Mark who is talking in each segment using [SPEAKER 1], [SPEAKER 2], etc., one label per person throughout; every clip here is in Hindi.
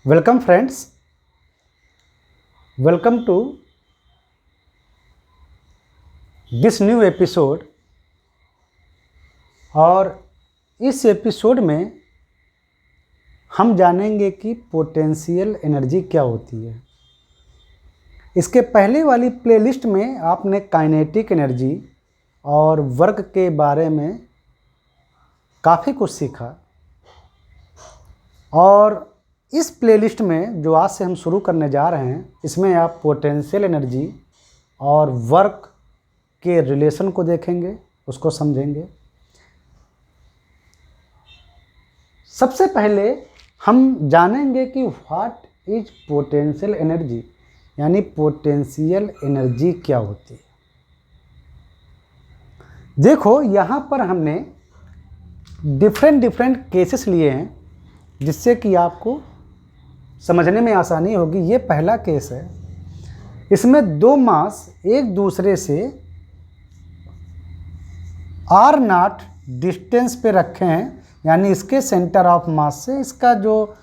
[SPEAKER 1] Welcome friends, welcome to this new episode। और इस एपिसोड में हम जानेंगे कि पोटेंशियल एनर्जी क्या होती है। इसके पहले वाली प्लेलिस्ट में आपने काइनेटिक एनर्जी और वर्क के बारे में काफ़ी कुछ सीखा, और इस प्लेलिस्ट में जो आज से हम शुरू करने जा रहे हैं, इसमें आप पोटेंशियल एनर्जी और वर्क के रिलेशन को देखेंगे, उसको समझेंगे। सबसे पहले हम जानेंगे कि व्हाट इज पोटेंशियल एनर्जी, यानी पोटेंशियल एनर्जी क्या होती है। देखो, यहाँ पर हमने डिफरेंट केसेस लिए हैं जिससे कि आपको समझने में आसानी होगी। ये पहला केस है, इसमें दो मास एक दूसरे से r0 डिस्टेंस पे रखे हैं, यानी इसके सेंटर ऑफ मास से इसका जो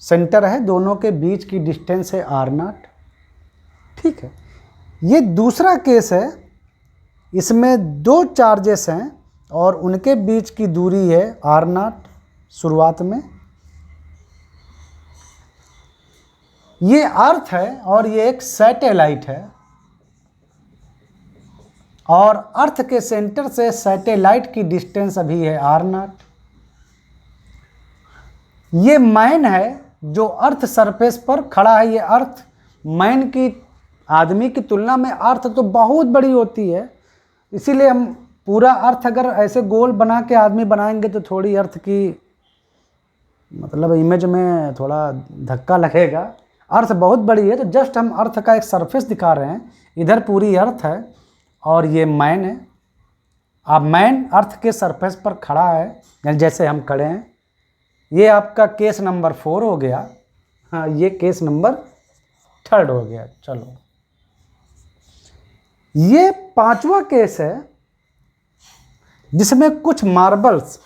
[SPEAKER 1] सेंटर है दोनों के बीच की डिस्टेंस है r0। ठीक है। ये दूसरा केस है, इसमें दो चार्जेस हैं और उनके बीच की दूरी है r0 शुरुआत में। ये अर्थ है और ये एक सैटेलाइट है, और अर्थ के सेंटर से सैटेलाइट की डिस्टेंस अभी है r0। ये मैन है जो अर्थ सरफेस पर खड़ा है। ये अर्थ मैन की आदमी की तुलना में अर्थ तो बहुत बड़ी होती है, इसीलिए हम पूरा अर्थ अगर ऐसे गोल बना के आदमी बनाएंगे तो थोड़ी अर्थ की मतलब इमेज में थोड़ा धक्का लगेगा। अर्थ बहुत बड़ी है, तो जस्ट हम अर्थ का एक सरफेस दिखा रहे हैं। इधर पूरी अर्थ है और ये मैन है। अब मैन अर्थ के सरफेस पर खड़ा है, यानी जैसे हम खड़े हैं। ये आपका केस नंबर 4 हो गया। हाँ, ये केस नंबर 3 हो गया। चलो, ये 5वां केस है जिसमें कुछ मार्बल्स,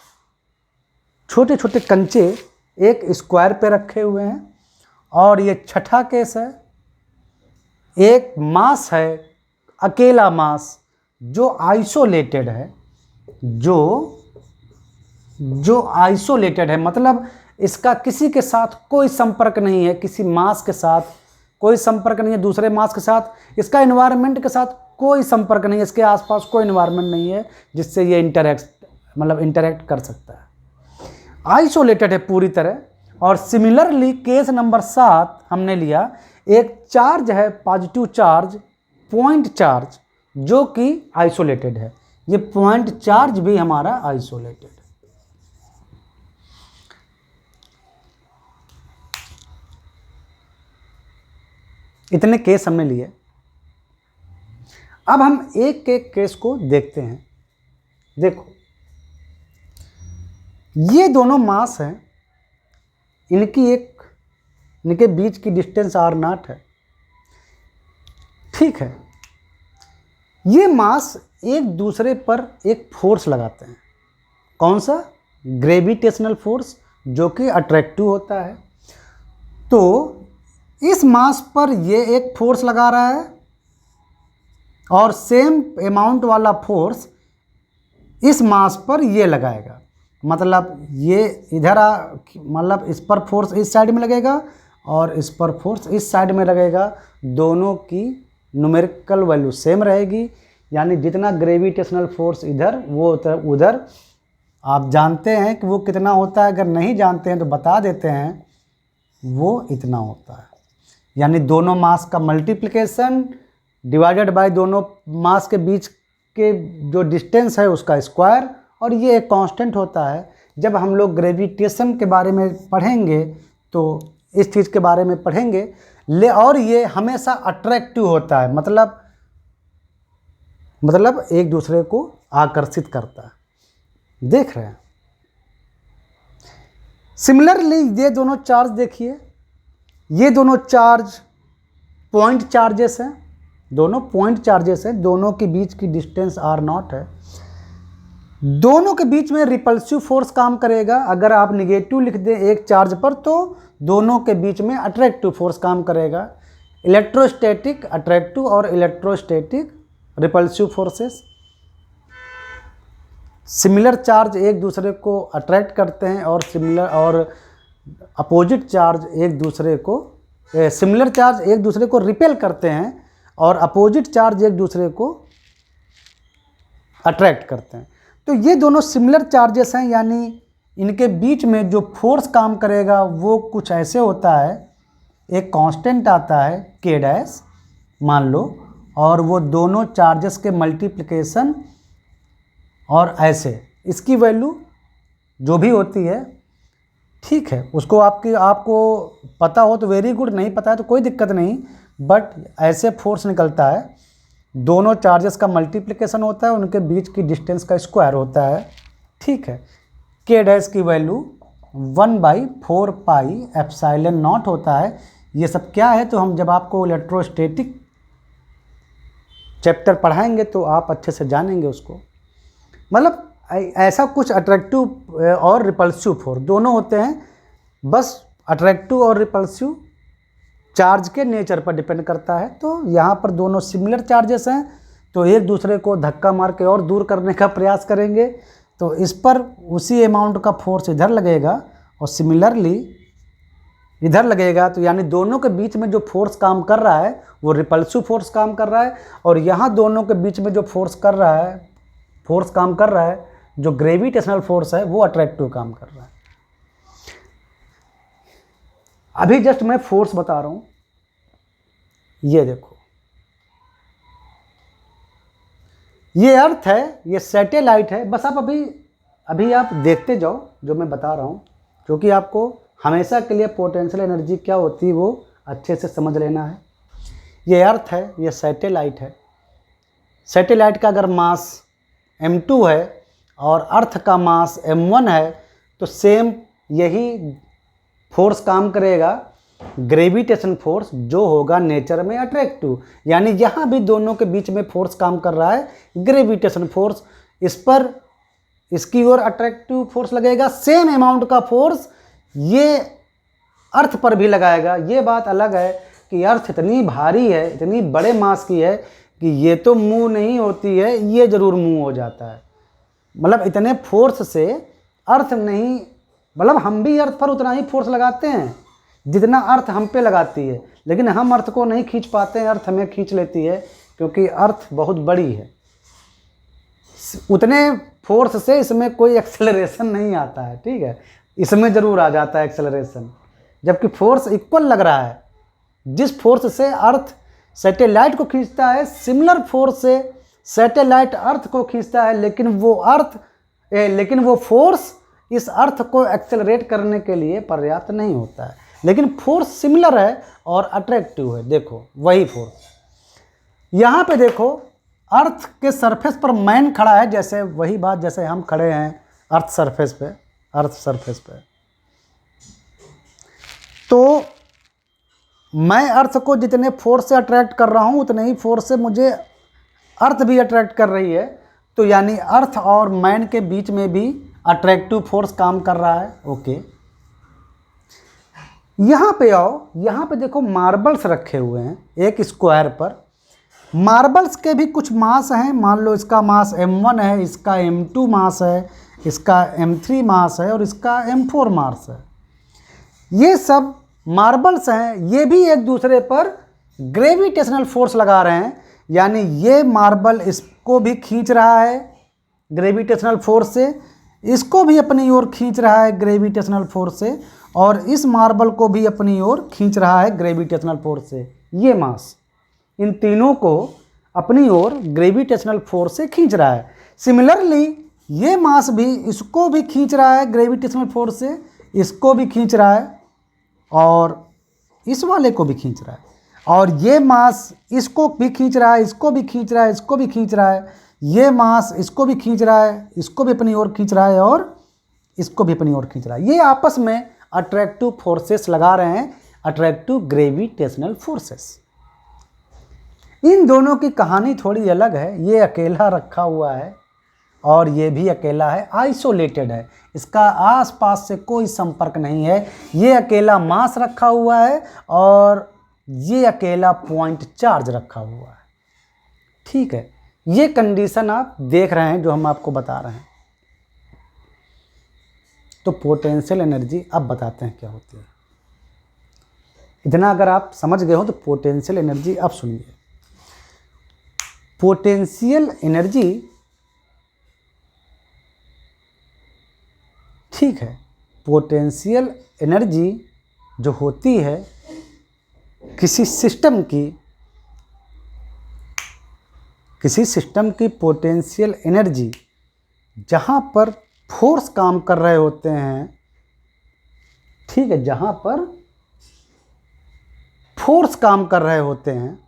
[SPEAKER 1] छोटे छोटे कंचे एक स्क्वायर पे रखे हुए हैं। और ये 6ठा केस है, एक मास है, अकेला मास जो आइसोलेटेड है, जो आइसोलेटेड है, मतलब इसका किसी के साथ कोई संपर्क नहीं है, किसी मास के साथ कोई संपर्क नहीं है, दूसरे मास के साथ, इसका एनवायरनमेंट के साथ कोई संपर्क नहीं है, इसके आसपास कोई एनवायरनमेंट नहीं है जिससे ये इंटरेक्ट कर सकता है। आइसोलेटेड है पूरी तरह। और सिमिलरली केस नंबर 7 हमने लिया, एक चार्ज है, पॉजिटिव चार्ज, पॉइंट चार्ज, जो कि आइसोलेटेड है। ये पॉइंट चार्ज भी हमारा आइसोलेटेड है। इतने केस हमने लिए। अब हम एक एक केस को देखते हैं। देखो, ये दोनों मास हैं, इनके बीच की डिस्टेंस r0 है। ठीक है। ये मास एक दूसरे पर एक फोर्स लगाते हैं। कौन सा? ग्रेविटेशनल फोर्स, जो कि अट्रैक्टिव होता है। तो इस मास पर ये एक फोर्स लगा रहा है और सेम अमाउंट वाला फोर्स इस मास पर ये लगाएगा। मतलब ये इधर मतलब इस पर फोर्स इस साइड में लगेगा और इस पर फोर्स इस साइड में लगेगा। दोनों की न्यूमेरिकल वैल्यू सेम रहेगी, यानी जितना ग्रेविटेशनल फोर्स इधर वो उधर। आप जानते हैं कि वो कितना होता है, अगर नहीं जानते हैं तो बता देते हैं, वो इतना होता है। यानी दोनों मास का मल्टीप्लिकेशन डिवाइडेड बाय दोनों मास के बीच के जो डिस्टेंस है उसका स्क्वायर, और ये एक कांस्टेंट होता है। जब हम लोग ग्रेविटेशन के बारे में पढ़ेंगे तो इस चीज़ के बारे में पढ़ेंगे। और ये हमेशा अट्रैक्टिव होता है, मतलब एक दूसरे को आकर्षित करता है। देख रहे हैं। सिमिलरली ये दोनों चार्ज देखिए, ये दोनों चार्ज पॉइंट चार्जेस हैं, दोनों पॉइंट चार्जेस हैं, दोनों के बीच की डिस्टेंस r0 है। दोनों के बीच में रिपल्सिव फोर्स काम करेगा। अगर आप निगेटिव लिख दें एक चार्ज पर तो दोनों के बीच में अट्रैक्टिव फोर्स काम करेगा। इलेक्ट्रोस्टैटिक अट्रैक्टिव और electrostatic repulsive forces. Similar charge एक दूसरे को अट्रैक्ट करते हैं और सिमिलर और अपोजिट चार्ज एक दूसरे को सिमिलर चार्ज एक दूसरे को रिपेल करते हैं और अपोजिट चार्ज एक दूसरे को अट्रैक्ट करते हैं। तो ये दोनों सिमिलर चार्जेस हैं, यानी इनके बीच में जो फोर्स काम करेगा वो कुछ ऐसे होता है, एक कांस्टेंट आता है k डैश मान लो, और वो दोनों चार्जेस के मल्टीप्लिकेशन और ऐसे इसकी वैल्यू जो भी होती है, ठीक है, उसको आपको पता हो तो वेरी गुड, नहीं पता है तो कोई दिक्कत नहीं, बट ऐसे फोर्स निकलता है, दोनों चार्जेस का मल्टीप्लिकेशन होता है, उनके बीच की डिस्टेंस का स्क्वायर होता है, ठीक है। के डैश की वैल्यू 1/4 पाई एप्सिलॉन नॉट होता है। ये सब क्या है तो हम जब आपको इलेक्ट्रोस्टैटिक चैप्टर पढ़ाएंगे तो आप अच्छे से जानेंगे उसको। मतलब ऐसा कुछ अट्रैक्टिव और रिपल्सिव फोर्स दोनों होते हैं, बस अट्रैक्टिव और रिपल्सिव चार्ज के नेचर पर डिपेंड करता है। तो यहाँ पर दोनों सिमिलर चार्जेस हैं तो एक दूसरे को धक्का मार के और दूर करने का प्रयास करेंगे, तो इस पर उसी अमाउंट का फोर्स इधर लगेगा और सिमिलरली इधर लगेगा, तो यानी दोनों के बीच में जो फोर्स काम कर रहा है वो रिपल्सिव फोर्स काम कर रहा है, और यहाँ दोनों के बीच में जो फोर्स काम कर रहा है जो ग्रेविटेशनल फोर्स है वो अट्रैक्टिव काम कर रहा है। अभी जस्ट मैं फोर्स बता रहा हूं, ये देखो, ये अर्थ है, ये सैटेलाइट है, बस आप अभी आप देखते जाओ जो मैं बता रहा हूं, क्योंकि आपको हमेशा के लिए पोटेंशियल एनर्जी क्या होती है वो अच्छे से समझ लेना है। ये अर्थ है, ये सैटेलाइट है। सैटेलाइट का अगर मास m2 है और अर्थ का मास m1 है तो सेम यही फोर्स काम करेगा, ग्रेविटेशन फोर्स, जो होगा नेचर में अट्रैक्टिव। यानी यहाँ भी दोनों के बीच में फोर्स काम कर रहा है ग्रेविटेशन फोर्स, इस पर इसकी ओर अट्रैक्टिव फोर्स लगेगा, सेम अमाउंट का फोर्स ये अर्थ पर भी लगाएगा। ये बात अलग है कि अर्थ इतनी भारी है, इतनी बड़े मास की है कि ये तो मूव नहीं होती है, ये ज़रूर मूव हो जाता है। मतलब इतने फोर्स से अर्थ नहीं, मतलब हम भी अर्थ पर उतना ही फोर्स लगाते हैं जितना अर्थ हम पे लगाती है, लेकिन हम अर्थ को नहीं खींच पाते हैं, अर्थ हमें खींच लेती है, क्योंकि अर्थ बहुत बड़ी है। उतने फोर्स से इसमें कोई एक्सेलरेशन नहीं आता है, ठीक है, इसमें ज़रूर आ जाता है एक्सेलरेशन, जबकि फोर्स इक्वल लग रहा है। जिस फोर्स से अर्थ सैटेलाइट को खींचता है, सिमिलर फोर्स से सैटेलाइट अर्थ को खींचता है, लेकिन वो फोर्स इस अर्थ को एक्सेलरेट करने के लिए पर्याप्त नहीं होता है, लेकिन फोर्स सिमिलर है और अट्रैक्टिव है। देखो वही फोर्स यहाँ पे देखो, अर्थ के सरफेस पर मैन खड़ा है, जैसे वही बात जैसे हम खड़े हैं अर्थ सरफेस पे, तो मैं अर्थ को जितने फोर्स से अट्रैक्ट कर रहा हूँ उतने ही फोर्स से मुझे अर्थ भी अट्रैक्ट कर रही है, तो यानी अर्थ और मैन के बीच में भी अट्रैक्टिव फोर्स काम कर रहा है। ओके, यहाँ पे आओ, यहाँ पे देखो मार्बल्स रखे हुए हैं एक स्क्वायर पर। मार्बल्स के भी कुछ मास हैं, मान लो इसका मास m1 है, इसका m2 मास है, इसका m3 मास है और इसका m4 मास है। ये सब मार्बल्स हैं, ये भी एक दूसरे पर ग्रेविटेशनल फोर्स लगा रहे हैं, यानी ये मार्बल इसको भी खींच रहा है ग्रेविटेशनल फोर्स से, इसको भी अपनी ओर खींच रहा है ग्रेविटेशनल फोर्स से, और इस मार्बल को भी अपनी ओर खींच रहा है ग्रेविटेशनल फोर्स से। ये मास इन तीनों को अपनी ओर ग्रेविटेशनल फोर्स से खींच रहा है। सिमिलरली ये मास भी इसको भी खींच रहा है ग्रेविटेशनल फोर्स से, इसको भी खींच रहा है और इस वाले को भी खींच रहा है, और ये मास इसको भी खींच रहा है, इसको भी खींच रहा है, इसको भी खींच रहा है, ये मास इसको भी खींच रहा है, इसको भी अपनी ओर खींच रहा है और इसको भी अपनी ओर खींच रहा है। ये आपस में अट्रैक्टिव फोर्सेस लगा रहे हैं, अट्रैक्टिव ग्रेविटेशनल फोर्सेस। इन दोनों की कहानी थोड़ी अलग है, ये अकेला रखा हुआ है और ये भी अकेला है, आइसोलेटेड है, इसका आसपास से कोई संपर्क नहीं है। ये अकेला मास रखा हुआ है और ये अकेला पॉइंट चार्ज रखा हुआ है। ठीक है, ये कंडीशन आप देख रहे हैं जो हम आपको बता रहे हैं। तो पोटेंशियल एनर्जी अब बताते हैं क्या होती है। इतना अगर आप समझ गए हो तो पोटेंशियल एनर्जी अब सुनिए। पोटेंशियल एनर्जी, ठीक है, पोटेंशियल एनर्जी जो होती है किसी सिस्टम की पोटेंशियल एनर्जी जहाँ पर फोर्स काम कर रहे होते हैं, ठीक है, जहाँ पर फोर्स काम कर रहे होते हैं,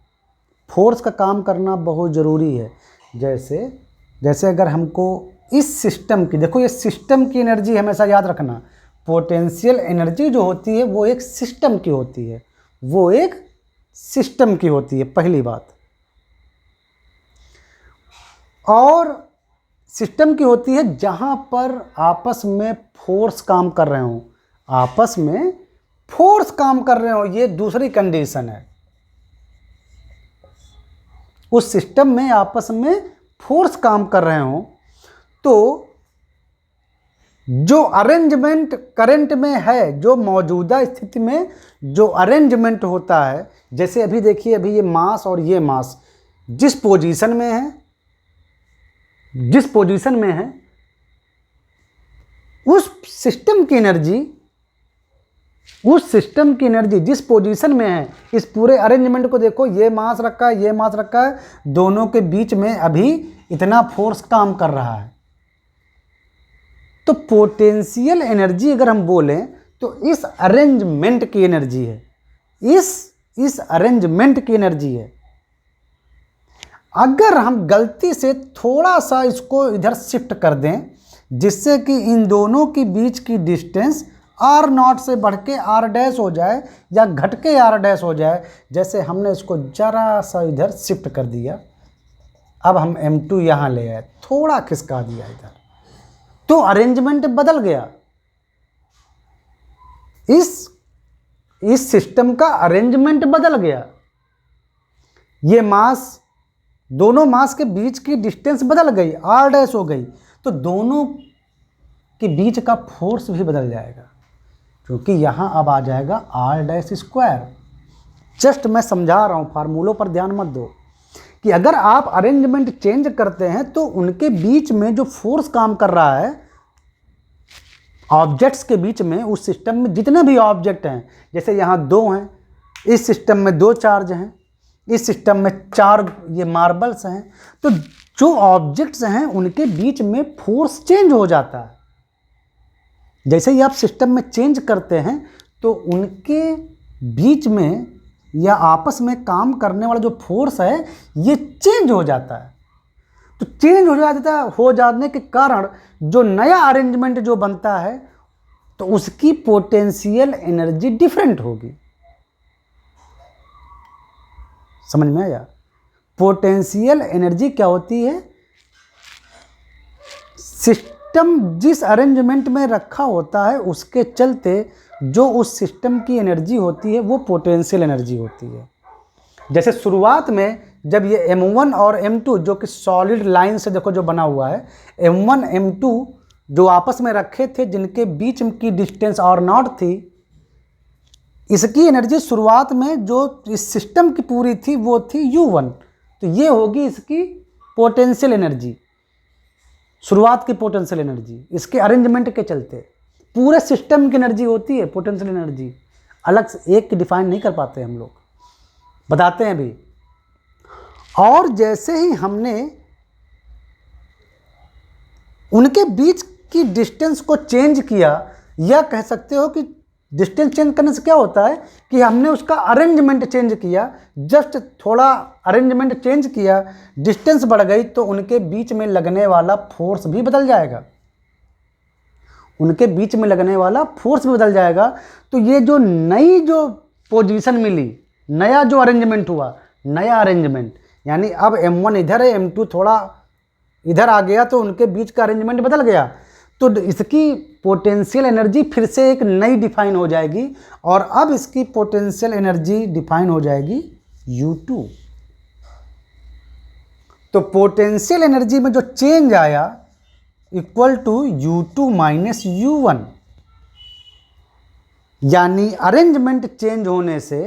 [SPEAKER 1] फोर्स का काम करना बहुत ज़रूरी है। जैसे अगर हमको इस सिस्टम की, देखो ये सिस्टम की एनर्जी हमेशा याद रखना, पोटेंशियल एनर्जी जो होती है वो एक सिस्टम की होती है, वो एक सिस्टम की होती है, पहली बात। और सिस्टम की होती है जहाँ पर आपस में फोर्स काम कर रहे हो, आपस में फोर्स काम कर रहे हो, ये दूसरी कंडीशन है। उस सिस्टम में आपस में फोर्स काम कर रहे हो तो जो अरेंजमेंट करंट में है, जो मौजूदा स्थिति में जो अरेंजमेंट होता है, जैसे अभी देखिए, अभी ये मास और ये मास जिस पोजीशन में है, उस सिस्टम की एनर्जी जिस पोजीशन में है, इस पूरे अरेंजमेंट को देखो, ये मास रखा है, ये मास रखा है, दोनों के बीच में अभी इतना फोर्स काम कर रहा है। तो पोटेंशियल एनर्जी अगर हम बोलें तो इस अरेंजमेंट की एनर्जी है, इस अरेंजमेंट की एनर्जी है। अगर हम गलती से थोड़ा सा इसको इधर शिफ्ट कर दें जिससे कि इन दोनों के बीच की डिस्टेंस r0 से बढ़ के r' हो जाए या घट के r' हो जाए, जैसे हमने इसको जरा सा इधर शिफ्ट कर दिया, अब हम m2 यहाँ ले आए, थोड़ा खिसका दिया इधर, तो अरेंजमेंट बदल गया। इस सिस्टम का अरेंजमेंट बदल गया। ये मास, दोनों मास के बीच की डिस्टेंस बदल गई, r' हो गई, तो दोनों के बीच का फोर्स भी बदल जाएगा, क्योंकि यहाँ अब आ जाएगा r'²। जस्ट मैं समझा रहा हूँ, फार्मूलों पर ध्यान मत दो कि अगर आप अरेंजमेंट चेंज करते हैं तो उनके बीच में जो फोर्स काम कर रहा है, ऑब्जेक्ट्स के बीच में, उस सिस्टम में जितने भी ऑब्जेक्ट हैं, जैसे यहाँ 2 हैं, इस सिस्टम में 2 चार्ज हैं, इस सिस्टम में 4 ये मार्बल्स हैं, तो जो ऑब्जेक्ट्स हैं उनके बीच में फोर्स चेंज हो जाता है। जैसे ही आप सिस्टम में चेंज करते हैं तो उनके बीच में या आपस में काम करने वाला जो फोर्स है ये चेंज हो जाता है। तो चेंज हो जाने के कारण जो नया अरेंजमेंट जो बनता है तो उसकी पोटेंशियल एनर्जी डिफरेंट होगी। समझ में आया? पोटेंशियल एनर्जी क्या होती है? सिस्टम जिस अरेंजमेंट में रखा होता है उसके चलते जो उस सिस्टम की एनर्जी होती है वो पोटेंशियल एनर्जी होती है। जैसे शुरुआत में जब ये M1 और M2 जो कि सॉलिड लाइन से देखो जो बना हुआ है, M1 M2 जो आपस में रखे थे जिनके बीच की डिस्टेंस R0 थी, इसकी एनर्जी शुरुआत में जो इस सिस्टम की पूरी थी वो थी U1। तो ये होगी इसकी पोटेंशियल एनर्जी, शुरुआत की पोटेंशियल एनर्जी। इसके अरेंजमेंट के चलते पूरे सिस्टम की एनर्जी होती है पोटेंशियल एनर्जी। अलग से एक की डिफाइन नहीं कर पाते हम लोग, बताते हैं अभी। और जैसे ही हमने उनके बीच की डिस्टेंस को चेंज किया, या कह सकते हो कि डिस्टेंस चेंज करने से क्या होता है कि हमने उसका अरेंजमेंट चेंज किया, जस्ट थोड़ा अरेंजमेंट चेंज किया, डिस्टेंस बढ़ गई तो उनके बीच में लगने वाला फोर्स भी बदल जाएगा, उनके बीच में लगने वाला फोर्स भी बदल जाएगा। तो ये जो नई जो पोजीशन मिली, नया जो अरेंजमेंट हुआ, नया अरेंजमेंट, यानी अब M1 इधर है, M2 थोड़ा इधर आ गया तो उनके बीच का अरेंजमेंट बदल गया, तो इसकी पोटेंशियल एनर्जी फिर से एक नई डिफाइन हो जाएगी, और अब इसकी पोटेंशियल एनर्जी डिफाइन हो जाएगी U2। तो पोटेंशियल एनर्जी में जो चेंज आया equal to U2 minus U1, यानी अरेंजमेंट चेंज होने से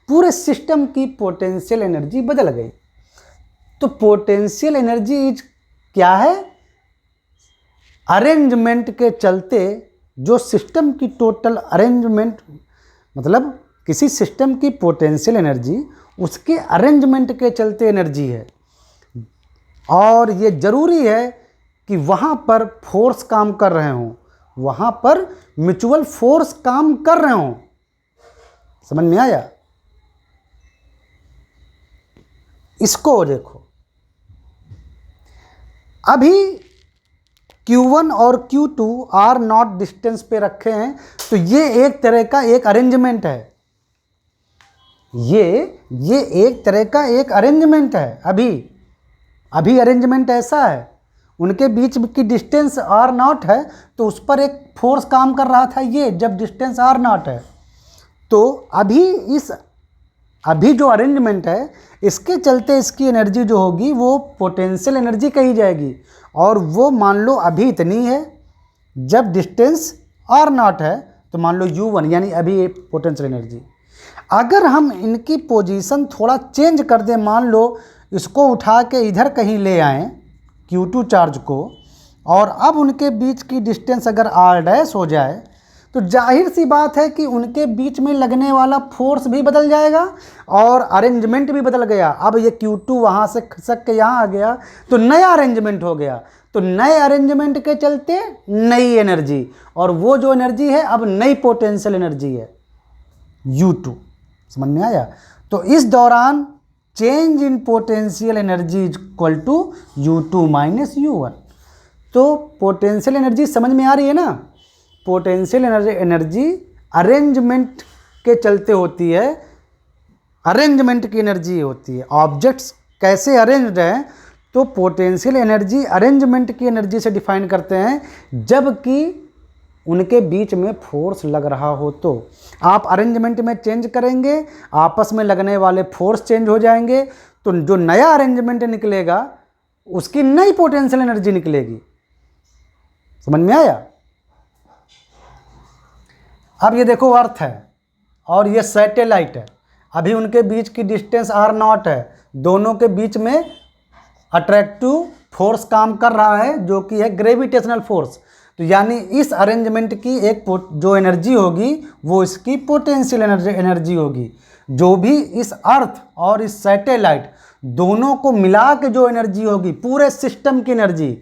[SPEAKER 1] पूरे सिस्टम की पोटेंशियल एनर्जी बदल गई। तो पोटेंशियल एनर्जी इज क्या है? अरेंजमेंट के चलते जो सिस्टम की टोटल अरेंजमेंट, मतलब किसी सिस्टम की पोटेंशियल एनर्जी उसके अरेंजमेंट के चलते एनर्जी है, और ये ज़रूरी है कि वहाँ पर फोर्स काम कर रहे हों, वहाँ पर म्यूचुअल फोर्स काम कर रहे हों। समझ में आया? इसको देखो, अभी Q1 और Q2 आर नॉट डिस्टेंस पे रखे हैं, तो ये एक तरह का एक अरेंजमेंट है, ये एक तरह का एक अरेंजमेंट है। अभी अरेंजमेंट ऐसा है, उनके बीच की डिस्टेंस आर नॉट है, तो उस पर एक फोर्स काम कर रहा था ये, जब डिस्टेंस आर नॉट है। तो अभी जो अरेंजमेंट है, इसके चलते इसकी एनर्जी जो होगी वो पोटेंशियल एनर्जी कही जाएगी, और वो मान लो अभी इतनी है, जब डिस्टेंस आर नॉट है तो मान लो U1, यानी अभी पोटेंशियल एनर्जी। अगर हम इनकी पोजीशन थोड़ा चेंज कर दें, मान लो इसको उठा के इधर कहीं ले आएं Q2 चार्ज को, और अब उनके बीच की डिस्टेंस अगर R' हो जाए, तो जाहिर सी बात है कि उनके बीच में लगने वाला फोर्स भी बदल जाएगा और अरेंजमेंट भी बदल गया। अब ये Q2 वहाँ से खसक के यहाँ आ गया, तो नया अरेंजमेंट हो गया। तो नए अरेंजमेंट के चलते नई एनर्जी, और वो जो एनर्जी है अब नई पोटेंशियल एनर्जी है U2। समझ में आया? तो इस दौरान change in potential energy is equal to U2 minus U1। तो पोटेंशियल एनर्जी समझ में आ रही है ना? पोटेंशियल एनर्जी अरेंजमेंट के चलते होती है, अरेंजमेंट की एनर्जी होती है। ऑब्जेक्ट्स कैसे अरेंज्ड हैं, तो पोटेंशियल एनर्जी अरेंजमेंट की एनर्जी से डिफाइन करते हैं, जबकि उनके बीच में फोर्स लग रहा हो। तो आप अरेंजमेंट में चेंज करेंगे, आपस में लगने वाले फोर्स चेंज हो जाएंगे, तो जो नया अरेंजमेंट निकलेगा उसकी नई पोटेंशियल एनर्जी निकलेगी। समझ में आया? अब ये देखो अर्थ है और ये सैटेलाइट है, अभी उनके बीच की डिस्टेंस R0 है, दोनों के बीच में अट्रैक्टिव फोर्स काम कर रहा है जो कि है ग्रेविटेशनल फोर्स। तो यानी इस अरेंजमेंट की एक जो एनर्जी होगी वो इसकी पोटेंशियल एनर्जी होगी। जो भी इस अर्थ और इस सैटेलाइट दोनों को मिला के जो एनर्जी होगी, पूरे सिस्टम की एनर्जी,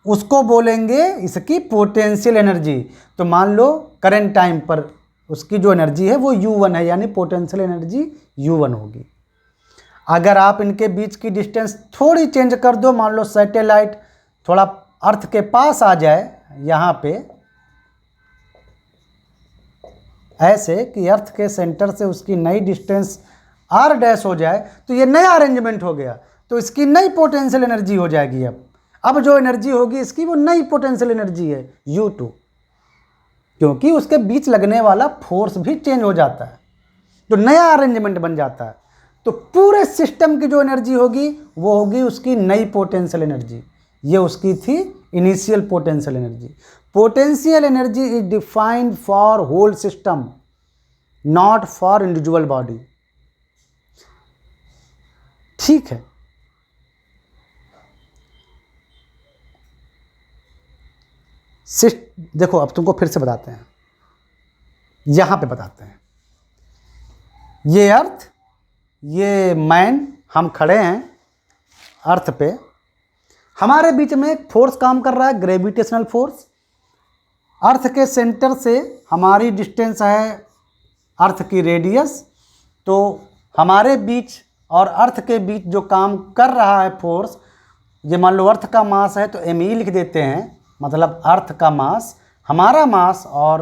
[SPEAKER 1] उसको बोलेंगे इसकी पोटेंशियल एनर्जी। तो मान लो करंट टाइम पर उसकी जो एनर्जी है वो U1 है, यानी पोटेंशियल एनर्जी U1 होगी। अगर आप इनके बीच की डिस्टेंस थोड़ी चेंज कर दो, मान लो सैटेलाइट थोड़ा अर्थ के पास आ जाए, यहाँ पे ऐसे कि अर्थ के सेंटर से उसकी नई डिस्टेंस R' हो जाए, तो ये नया अरेंजमेंट हो गया, तो इसकी नई पोटेंशियल एनर्जी हो जाएगी। अब जो एनर्जी होगी इसकी वो नई पोटेंशियल एनर्जी है U2, क्योंकि उसके बीच लगने वाला फोर्स भी चेंज हो जाता है, तो नया अरेंजमेंट बन जाता है। तो पूरे सिस्टम की जो एनर्जी होगी वो होगी उसकी नई पोटेंशियल एनर्जी। ये उसकी थी initial potential energy. Potential energy is defined for whole system, not for individual body. ठीक है, देखो अब तुमको फिर से बताते हैं, यहां पे बताते हैं। ये अर्थ, ये मैन, हम खड़े हैं अर्थ पे, हमारे बीच में एक फोर्स काम कर रहा है, ग्रेविटेशनल फोर्स। अर्थ के सेंटर से हमारी डिस्टेंस है अर्थ की रेडियस, तो हमारे बीच और अर्थ के बीच जो काम कर रहा है फोर्स, ये मान लो अर्थ का मास है तो me लिख देते हैं, मतलब अर्थ का मास, हमारा मास, और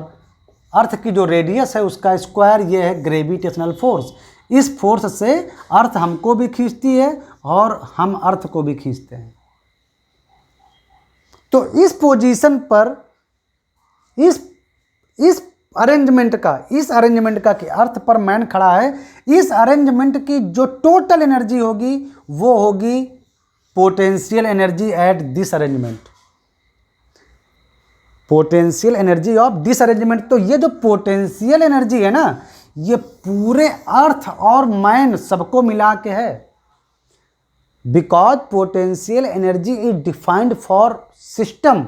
[SPEAKER 1] अर्थ की जो रेडियस है उसका स्क्वायर, ये है ग्रेविटेशनल फोर्स। इस फोर्स से अर्थ हमको भी खींचती है और हम अर्थ को भी खींचते हैं। तो इस पोजीशन पर इस अरेंजमेंट का के अर्थ पर मैन खड़ा है, इस अरेंजमेंट की जो टोटल एनर्जी होगी वो होगी potential energy at this arrangement, potential energy of this arrangement. तो ये जो पोटेंशियल एनर्जी है ना, ये पूरे अर्थ और मैन सबको मिला के है, because potential energy is defined for system.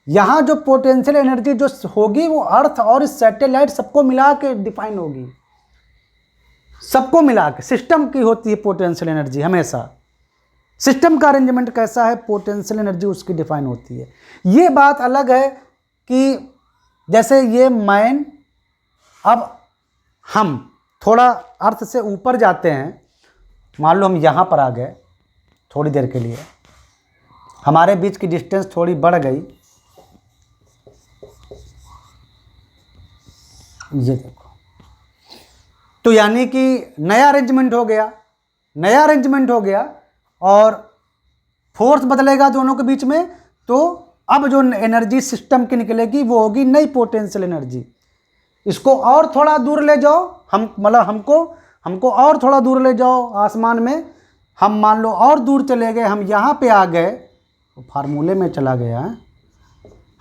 [SPEAKER 1] यहां जो पोटेंशियल एनर्जी जो होगी वो अर्थ और इस सैटेलाइट सबको मिला के डिफाइन होगी, सबको मिला के सिस्टम की होती है पोटेंशियल एनर्जी। हमेशा सिस्टम का अरेंजमेंट कैसा है, पोटेंशियल एनर्जी उसकी डिफाइन होती है। ये बात अलग है कि जैसे ये मैन, अब हम थोड़ा अर्थ से ऊपर जाते हैं, मान लो हम यहाँ पर आ गए थोड़ी देर के लिए, हमारे बीच की डिस्टेंस थोड़ी बढ़ गई, ये देखो, तो यानी कि नया अरेंजमेंट हो गया और फोर्स बदलेगा दोनों के बीच में, तो अब जो एनर्जी सिस्टम की निकलेगी वो होगी नई पोटेंशियल एनर्जी। इसको और थोड़ा दूर ले जाओ, हमको और थोड़ा दूर ले जाओ आसमान में, हम मान लो और दूर चले गए, हम यहाँ पे आ गए, फार्मूले में चला गया है,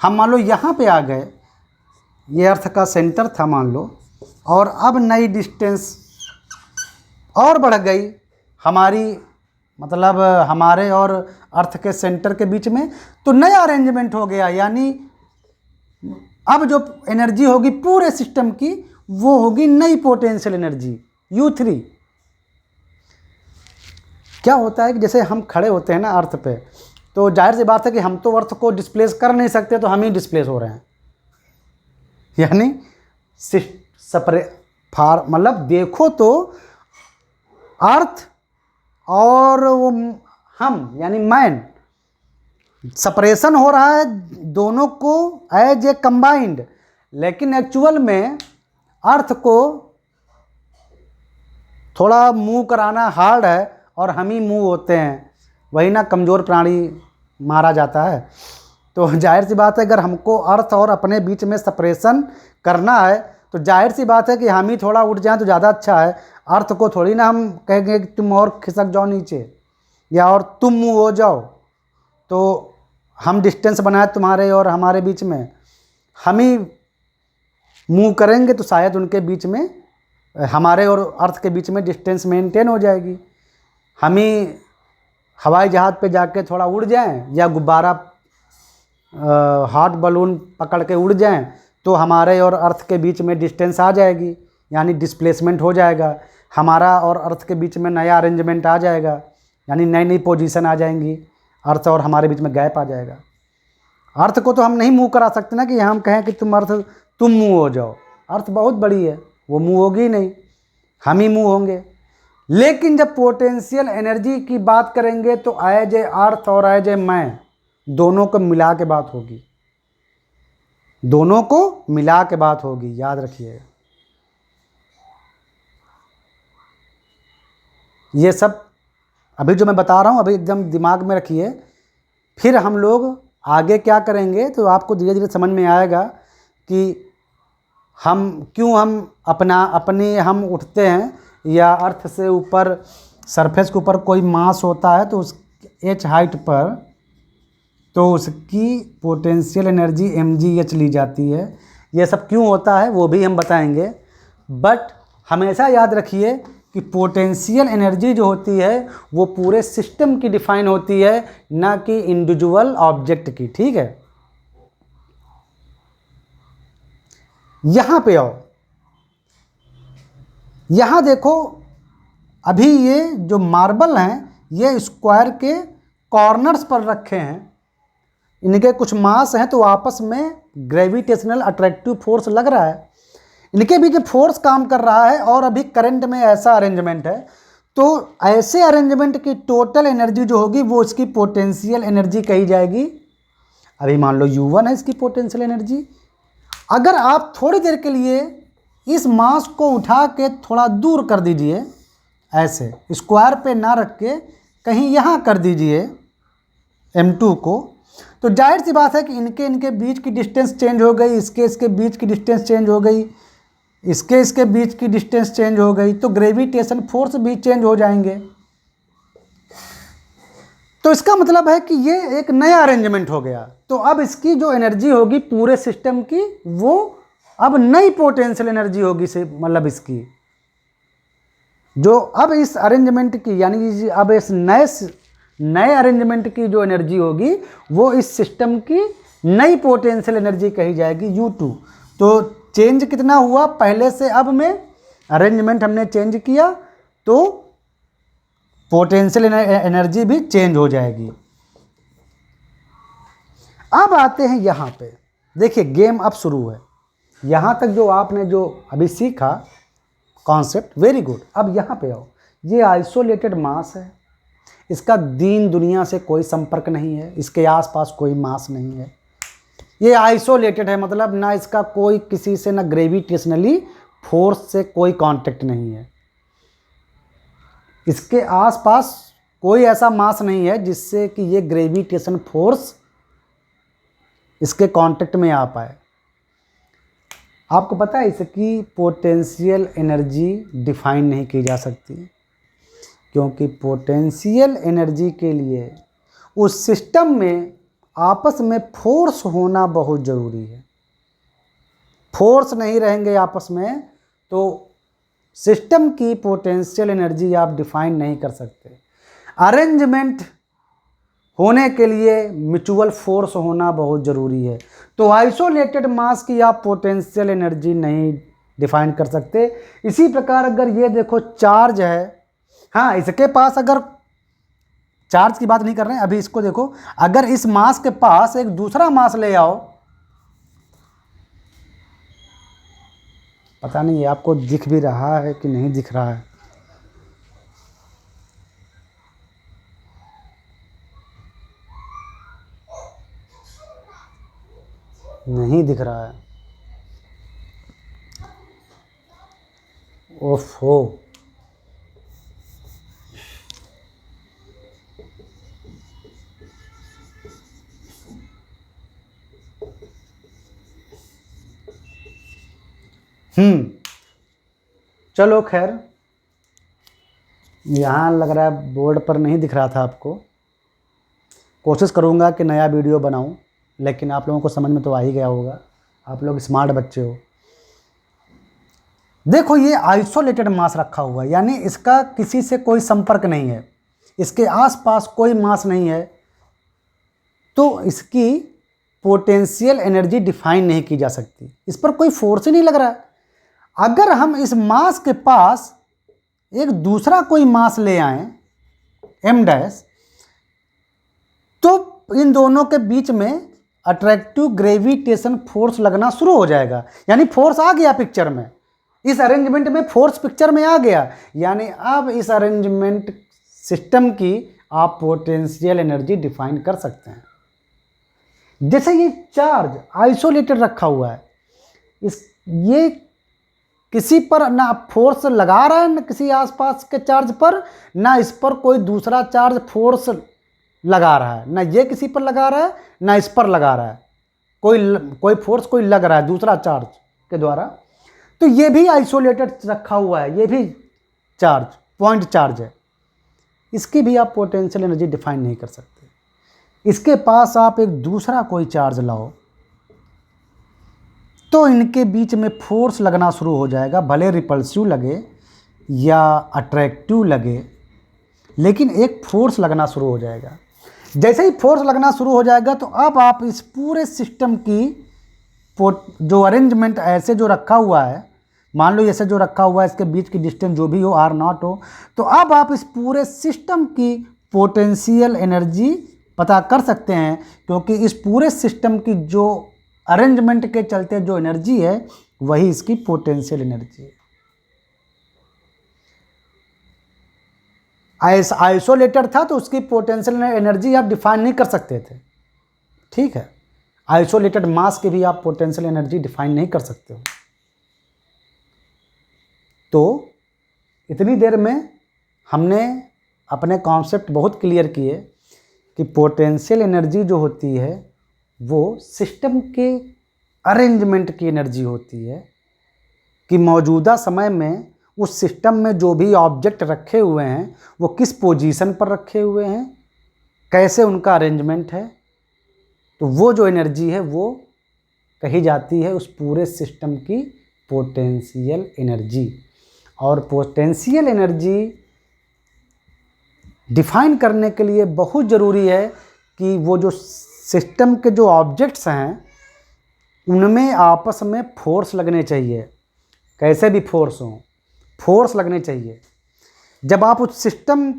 [SPEAKER 1] हम मान लो यहाँ पे आ गए, ये अर्थ का सेंटर था मान लो, और अब नई डिस्टेंस और बढ़ गई हमारी, मतलब हमारे और अर्थ के सेंटर के बीच में, तो नया अरेंजमेंट हो गया। यानी अब जो एनर्जी होगी पूरे सिस्टम की वो होगी नई पोटेंशियल एनर्जी U3। क्या होता है कि जैसे हम खड़े होते हैं ना अर्थ पे, तो जाहिर सी बात है कि हम तो अर्थ को डिस्प्लेस कर नहीं सकते, तो हम ही डिस्प्लेस हो रहे हैं। यानी मतलब देखो तो अर्थ और वो हम यानी मैन, सेपरेशन हो रहा है दोनों को एज ए कंबाइंड, लेकिन एक्चुअल में अर्थ को थोड़ा मूव कराना हार्ड है और हम ही मूव होते हैं, वही ना कमज़ोर प्राणी मारा जाता है। तो जाहिर सी बात है अगर हमको अर्थ और अपने बीच में सेपरेशन करना है तो जाहिर सी बात है कि हम ही थोड़ा उठ जाएं तो ज़्यादा अच्छा है। अर्थ को थोड़ी ना हम कहेंगे कि तुम और खिसक जाओ नीचे या और तुम मूव हो जाओ, तो हम डिस्टेंस बनाए तुम्हारे और हमारे बीच में, हम ही मूव करेंगे तो शायद उनके बीच में, हमारे और अर्थ के बीच में डिस्टेंस मेंटेन हो जाएगी। हम ही हवाई जहाज़ पे जाके थोड़ा उड़ जाएं या गुब्बारा हॉट बलून पकड़ के उड़ जाएं तो हमारे और अर्थ के बीच में डिस्टेंस आ जाएगी, यानी डिस्प्लेसमेंट हो जाएगा, हमारा और अर्थ के बीच में नया अरेंजमेंट आ जाएगा, यानी नई नई पोजीशन आ जाएंगी, अर्थ और हमारे बीच में गैप आ जाएगा। अर्थ को तो हम नहीं मूव करा सकते ना कि हम कहें कि तुम मूव हो जाओ, अर्थ बहुत बड़ी है, वो मूव होगी नहीं, हम ही मूव होंगे। लेकिन जब पोटेंशियल एनर्जी की बात करेंगे तो एज ए अर्थ और एज ए मैं दोनों को मिला के बात होगी, दोनों को मिला के बात होगी, याद रखिएगा। ये सब अभी जो मैं बता रहा हूँ अभी एकदम दिमाग में रखिए, फिर हम लोग आगे क्या करेंगे तो आपको धीरे धीरे समझ में आएगा कि हम हम उठते हैं या अर्थ से ऊपर सरफेस के ऊपर कोई मास होता है तो उस h हाइट पर तो उसकी पोटेंशियल एनर्जी mgh ली जाती है। ये सब क्यों होता है वो भी हम बताएंगे, बट हमेशा याद रखिए कि पोटेंशियल एनर्जी जो होती है वो पूरे सिस्टम की डिफाइन होती है, ना कि इंडिविजुअल ऑब्जेक्ट की। ठीक है, यहाँ पे आओ, यहाँ देखो, अभी ये जो मार्बल हैं ये स्क्वायर के कॉर्नर्स पर रखे हैं, इनके कुछ मास हैं तो आपस में ग्रेविटेशनल अट्रैक्टिव फोर्स लग रहा है, इनके बीच फोर्स काम कर रहा है। और अभी करंट में ऐसा अरेंजमेंट है तो ऐसे अरेंजमेंट की टोटल एनर्जी जो होगी वो इसकी पोटेंशियल एनर्जी कही जाएगी। अभी मान लो U1 है इसकी पोटेंशियल एनर्जी। अगर आप थोड़ी देर के लिए इस मास को उठा के थोड़ा दूर कर दीजिए, ऐसे स्क्वायर पे ना रख के कहीं यहाँ कर दीजिए M2 को, तो जाहिर सी बात है कि इनके बीच की डिस्टेंस चेंज हो गई, इसके बीच की डिस्टेंस चेंज हो गई, इसके बीच की डिस्टेंस चेंज हो गई, तो ग्रेविटेशन फोर्स भी चेंज हो जाएंगे। तो इसका मतलब है कि ये एक नया अरेंजमेंट हो गया। तो अब इसकी जो एनर्जी होगी पूरे सिस्टम की, वो अब नई पोटेंशियल एनर्जी होगी से, मतलब इसकी जो अब इस अरेंजमेंट की, यानी कि अब इस नए अरेंजमेंट की जो एनर्जी होगी वो इस सिस्टम की नई पोटेंशियल एनर्जी कही जाएगी U2। तो चेंज कितना हुआ पहले से अब में, अरेंजमेंट हमने चेंज किया तो पोटेंशियल एनर्जी भी चेंज हो जाएगी। अब आते हैं यहाँ पे, देखिए गेम अब शुरू है। यहाँ तक जो आपने जो अभी सीखा कॉन्सेप्ट, वेरी गुड। अब यहाँ पे आओ, ये आइसोलेटेड मास है, इसका दीन दुनिया से कोई संपर्क नहीं है, इसके आसपास कोई मास नहीं है, ये आइसोलेटेड है, मतलब ना इसका कोई किसी से ना ग्रेविटेशनली फोर्स से कोई कांटेक्ट नहीं है, इसके आसपास कोई ऐसा मास नहीं है जिससे कि ये ग्रेविटेशन फोर्स इसके कांटेक्ट में आ पाए। आपको पता है इसकी पोटेंशियल एनर्जी डिफाइन नहीं की जा सकती, क्योंकि पोटेंशियल एनर्जी के लिए उस सिस्टम में आपस में फोर्स होना बहुत ज़रूरी है। फोर्स नहीं रहेंगे आपस में तो सिस्टम की पोटेंशियल एनर्जी आप डिफाइन नहीं कर सकते। अरेंजमेंट होने के लिए म्यूचुअल फोर्स होना बहुत ज़रूरी है। तो आइसोलेटेड मास की आप पोटेंशियल एनर्जी नहीं डिफाइन कर सकते। इसी प्रकार अगर ये देखो चार्ज है, हाँ इसके पास, अगर चार्ज की बात नहीं कर रहे हैं अभी, इसको देखो, अगर इस मास के पास एक दूसरा मास ले आओ, पता नहीं आपको दिख भी रहा है कि नहीं दिख रहा है, नहीं दिख रहा है, ओफो। चलो खैर, यहाँ लग रहा है बोर्ड पर नहीं दिख रहा था आपको। कोशिश करूँगा कि नया वीडियो बनाऊँ, लेकिन आप लोगों को समझ में तो आ ही गया होगा, आप लोग स्मार्ट बच्चे हो। देखो ये आइसोलेटेड मास रखा हुआ है, यानी इसका किसी से कोई संपर्क नहीं है, इसके आसपास कोई मास नहीं है, तो इसकी पोटेंशियल एनर्जी डिफाइन नहीं की जा सकती, इस पर कोई फोर्स ही नहीं लग रहा है। अगर हम इस मास के पास एक दूसरा कोई मास ले आए m डैश, तो इन दोनों के बीच में अट्रैक्टिव ग्रेविटेशन फोर्स लगना शुरू हो जाएगा, यानी फोर्स आ गया पिक्चर में, इस अरेंजमेंट में फोर्स पिक्चर में आ गया, यानी अब इस अरेंजमेंट सिस्टम की आप पोटेंशियल एनर्जी डिफाइन कर सकते हैं। जैसे ये चार्ज आइसोलेटेड रखा हुआ है, ये किसी पर ना फोर्स लगा रहा है, ना किसी आसपास के चार्ज पर, ना इस पर कोई दूसरा चार्ज फोर्स लगा रहा है, ना ये किसी पर लगा रहा है ना इस पर लगा रहा है, कोई फोर्स कोई लग रहा है दूसरा चार्ज के द्वारा। तो ये भी आइसोलेटेड रखा हुआ है, ये भी चार्ज पॉइंट चार्ज है, इसकी भी आप पोटेंशियल एनर्जी डिफाइन नहीं कर सकते। इसके पास आप एक दूसरा कोई चार्ज लाओ तो इनके बीच में फोर्स लगना शुरू हो जाएगा, भले रिपल्सिव लगे या अट्रैक्टिव लगे, लेकिन एक फोर्स लगना शुरू हो जाएगा। जैसे ही फोर्स लगना शुरू हो जाएगा तो अब आप इस पूरे सिस्टम की जो अरेंजमेंट ऐसे जो रखा हुआ है, मान लो ऐसे जो रखा हुआ है, इसके बीच की डिस्टेंस जो भी हो r0 हो, तो अब आप इस पूरे सिस्टम की पोटेंशियल एनर्जी पता कर सकते हैं, क्योंकि इस पूरे सिस्टम की जो अरेंजमेंट के चलते जो एनर्जी है वही इसकी पोटेंशियल एनर्जी है। आइसोलेटेड था तो उसकी पोटेंशियल एनर्जी आप डिफाइन नहीं कर सकते थे, ठीक है। आइसोलेटेड मास की भी आप पोटेंशियल एनर्जी डिफाइन नहीं कर सकते हो। तो इतनी देर में हमने अपने कॉन्सेप्ट बहुत क्लियर किए कि पोटेंशियल एनर्जी जो होती है वो सिस्टम के अरेंजमेंट की एनर्जी होती है, कि मौजूदा समय में उस सिस्टम में जो भी ऑब्जेक्ट रखे हुए हैं वो किस पोजीशन पर रखे हुए हैं, कैसे उनका अरेंजमेंट है। तो वो जो एनर्जी है वो कही जाती है उस पूरे सिस्टम की पोटेंशियल एनर्जी। और पोटेंशियल एनर्जी डिफाइन करने के लिए बहुत ज़रूरी है कि वो जो सिस्टम के जो ऑब्जेक्ट्स हैं उनमें आपस में फोर्स लगने चाहिए, कैसे भी फोर्स हों, फोर्स लगने चाहिए। जब आप उस सिस्टम,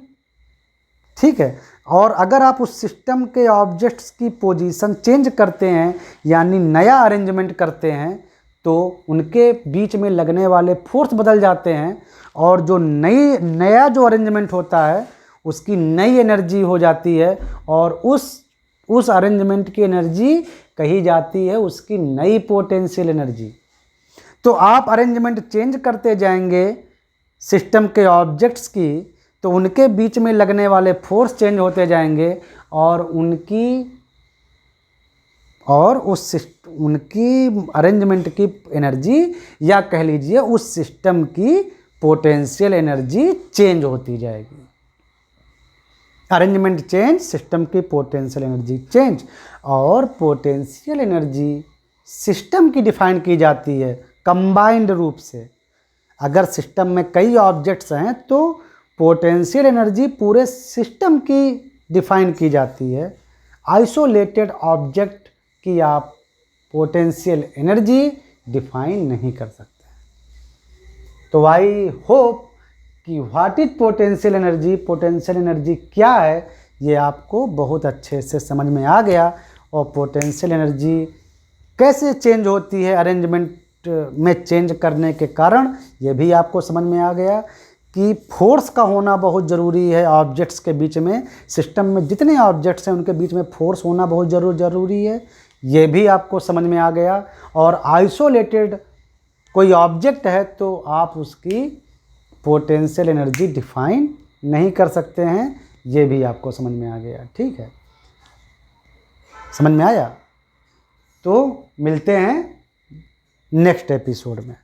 [SPEAKER 1] ठीक है, और अगर आप उस सिस्टम के ऑब्जेक्ट्स की पोजीशन चेंज करते हैं यानी नया अरेंजमेंट करते हैं तो उनके बीच में लगने वाले फोर्स बदल जाते हैं और जो नया जो अरेंजमेंट होता है उसकी नई एनर्जी हो जाती है और उस अरेंजमेंट की एनर्जी कही जाती है उसकी नई पोटेंशियल एनर्जी। तो आप अरेंजमेंट चेंज करते जाएंगे सिस्टम के ऑब्जेक्ट्स की तो उनके बीच में लगने वाले फोर्स चेंज होते जाएंगे और उनकी अरेंजमेंट की एनर्जी या कह लीजिए उस सिस्टम की पोटेंशियल एनर्जी चेंज होती जाएगी। अरेंजमेंट चेंज, सिस्टम की पोटेंशियल एनर्जी चेंज। और पोटेंशियल एनर्जी सिस्टम की डिफाइन की जाती है कंबाइंड रूप से। अगर सिस्टम में कई ऑब्जेक्ट्स हैं तो पोटेंशियल एनर्जी पूरे सिस्टम की डिफाइन की जाती है। आइसोलेटेड ऑब्जेक्ट की आप पोटेंशियल एनर्जी डिफाइन नहीं कर सकते। तो आई होप कि what is potential energy, potential energy क्या है, ये आपको बहुत अच्छे से समझ में आ गया। और पोटेंशियल एनर्जी कैसे चेंज होती है अरेंजमेंट में चेंज करने के कारण, ये भी आपको समझ में आ गया कि फोर्स का होना बहुत ज़रूरी है ऑब्जेक्ट्स के बीच में। सिस्टम में जितने ऑब्जेक्ट्स हैं उनके बीच में फोर्स होना बहुत ज़रूरी है, ये भी आपको समझ में आ गया। और आइसोलेटेड कोई ऑब्जेक्ट है तो आप उसकी पोटेंशियल एनर्जी डिफाइन नहीं कर सकते हैं, ये भी आपको समझ में आ गया। ठीक है, समझ में आया? तो मिलते हैं नेक्स्ट एपिसोड में।